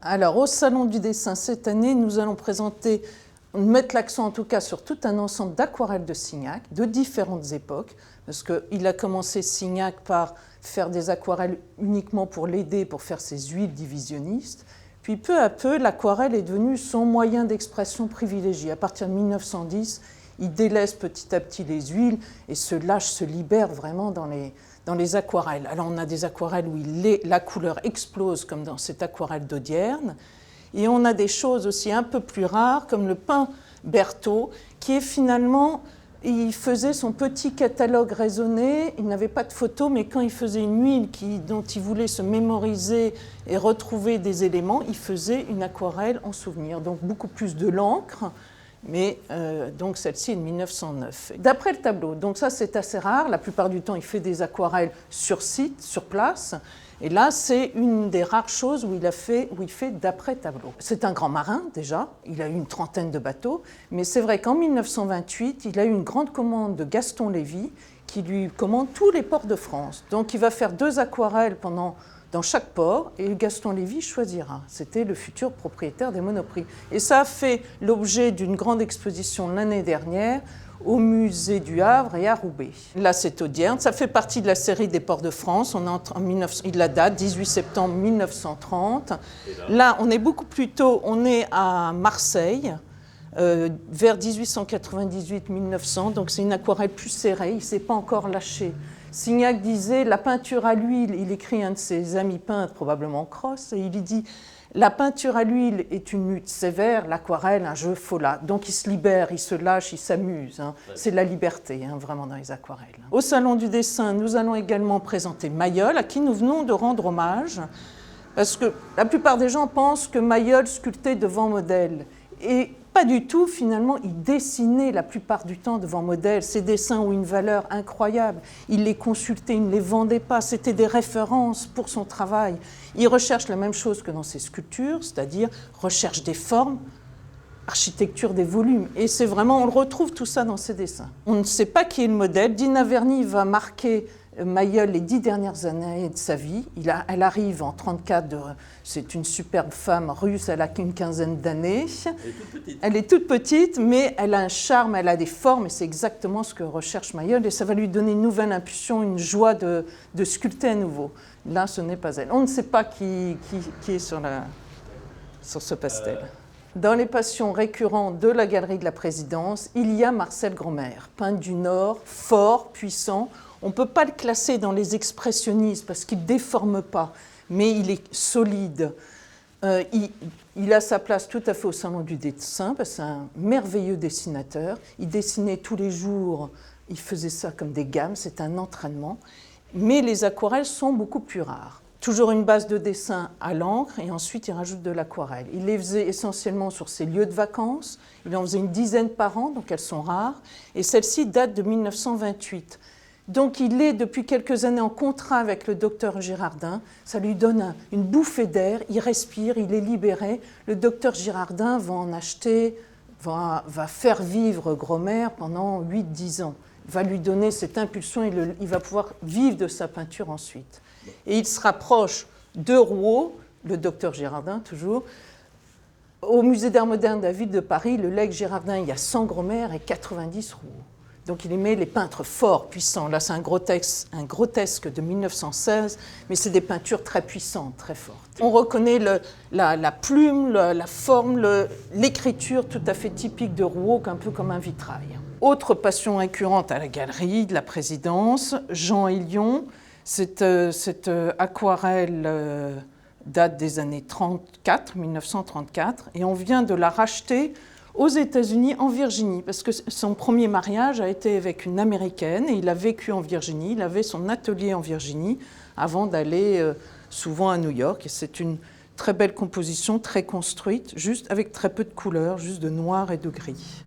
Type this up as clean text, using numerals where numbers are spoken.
Alors, au Salon du dessin cette année, nous allons mettre l'accent en tout cas sur tout un ensemble d'aquarelles de Signac, de différentes époques, parce qu'il a commencé Signac par faire des aquarelles uniquement pour l'aider, pour faire ses huiles divisionnistes. Puis peu à peu, l'aquarelle est devenue son moyen d'expression privilégié. À partir de 1910, il délaisse petit à petit les huiles et se libère vraiment dans les aquarelles. Alors on a des aquarelles où la couleur explose, comme dans cette aquarelle d'Audierne. Et on a des choses aussi un peu plus rares, comme le pin Berthaud, qui est finalement, il faisait son petit catalogue raisonné, il n'avait pas de photos, mais quand il faisait une huile dont il voulait se mémoriser et retrouver des éléments, il faisait une aquarelle en souvenir, donc beaucoup plus de l'encre, mais donc celle-ci est de 1909. D'après le tableau, donc ça c'est assez rare, la plupart du temps il fait des aquarelles sur site, sur place, et là c'est une des rares choses où il fait d'après tableau. C'est un grand marin déjà, il a eu une trentaine de bateaux, mais c'est vrai qu'en 1928 il a eu une grande commande de Gaston Lévy qui lui commande tous les ports de France. Donc il va faire 2 aquarelles dans chaque port, et Gaston Lévy choisira. C'était le futur propriétaire des Monoprix. Et ça a fait l'objet d'une grande exposition l'année dernière au musée du Havre et à Roubaix. Là, c'est Audierne. Ça fait partie de la série des ports de France. La date, 18 septembre 1930. Là, on est beaucoup plus tôt, on est à Marseille, vers 1898-1900. Donc c'est une aquarelle plus serrée, il ne s'est pas encore lâché. Signac disait, la peinture à l'huile, il écrit un de ses amis peintres, probablement Cross, et il lui dit, la peinture à l'huile est une lutte sévère, l'aquarelle, un jeu folât. Donc il se libère, il se lâche, il s'amuse. Hein. C'est la liberté, hein, vraiment, dans les aquarelles. Au Salon du dessin, nous allons également présenter Mayol, à qui nous venons de rendre hommage, parce que la plupart des gens pensent que Mayol sculptait devant modèle. Et pas du tout, finalement, il dessinait la plupart du temps devant modèle. Ses dessins ont une valeur incroyable. Il les consultait, il ne les vendait pas. C'était des références pour son travail. Il recherche la même chose que dans ses sculptures, c'est-à-dire recherche des formes, architecture des volumes. Et c'est vraiment, on le retrouve tout ça dans ses dessins. On ne sait pas qui est le modèle. Dina Verny va marquer Mayol les 10 dernières années de sa vie. Elle arrive en 1934, c'est une superbe femme russe, elle a qu'une quinzaine d'années. Elle est toute petite, mais elle a un charme, elle a des formes, et c'est exactement ce que recherche Mayol, et ça va lui donner une nouvelle impulsion, une joie de sculpter à nouveau. Là, ce n'est pas elle. On ne sait pas qui est sur ce pastel. Dans les passions récurrentes de la Galerie de la Présidence, il y a Marcel Gromer, peintre du Nord, fort, puissant. On ne peut pas le classer dans les expressionnistes parce qu'il ne déforme pas, mais il est solide. Il a sa place tout à fait au Salon du dessin parce que c'est un merveilleux dessinateur. Il dessinait tous les jours, il faisait ça comme des gammes, c'est un entraînement. Mais les aquarelles sont beaucoup plus rares. Toujours une base de dessin à l'encre et ensuite il rajoute de l'aquarelle. Il les faisait essentiellement sur ses lieux de vacances. Il en faisait une dizaine par an, donc elles sont rares. Et celle-ci date de 1928. Donc il est depuis quelques années en contrat avec le docteur Girardin. Ça lui donne une bouffée d'air, il respire, il est libéré. Le docteur Girardin va en acheter, va faire vivre Gromer pendant 8-10 ans. Il va lui donner cette impulsion, il va pouvoir vivre de sa peinture ensuite. Et il se rapproche de Rouault, le docteur Girardin toujours. Au musée d'art moderne de la ville de Paris, le legs Girardin, il y a 100 Gromer et 90 Rouault. Donc il aimait les peintres forts, puissants. Là, c'est un grotesque de 1916, mais c'est des peintures très puissantes, très fortes. On reconnaît la plume, la forme, l'écriture tout à fait typique de Rouault, un peu comme un vitrail. Autre passion récurrente à la Galerie de la Présidence, Jean Hélion. Cette aquarelle date des années 1934, et on vient de la racheter aux États-Unis, en Virginie, parce que son premier mariage a été avec une Américaine et il a vécu en Virginie, il avait son atelier en Virginie avant d'aller souvent à New York. Et c'est une très belle composition, très construite, juste avec très peu de couleurs, juste de noir et de gris.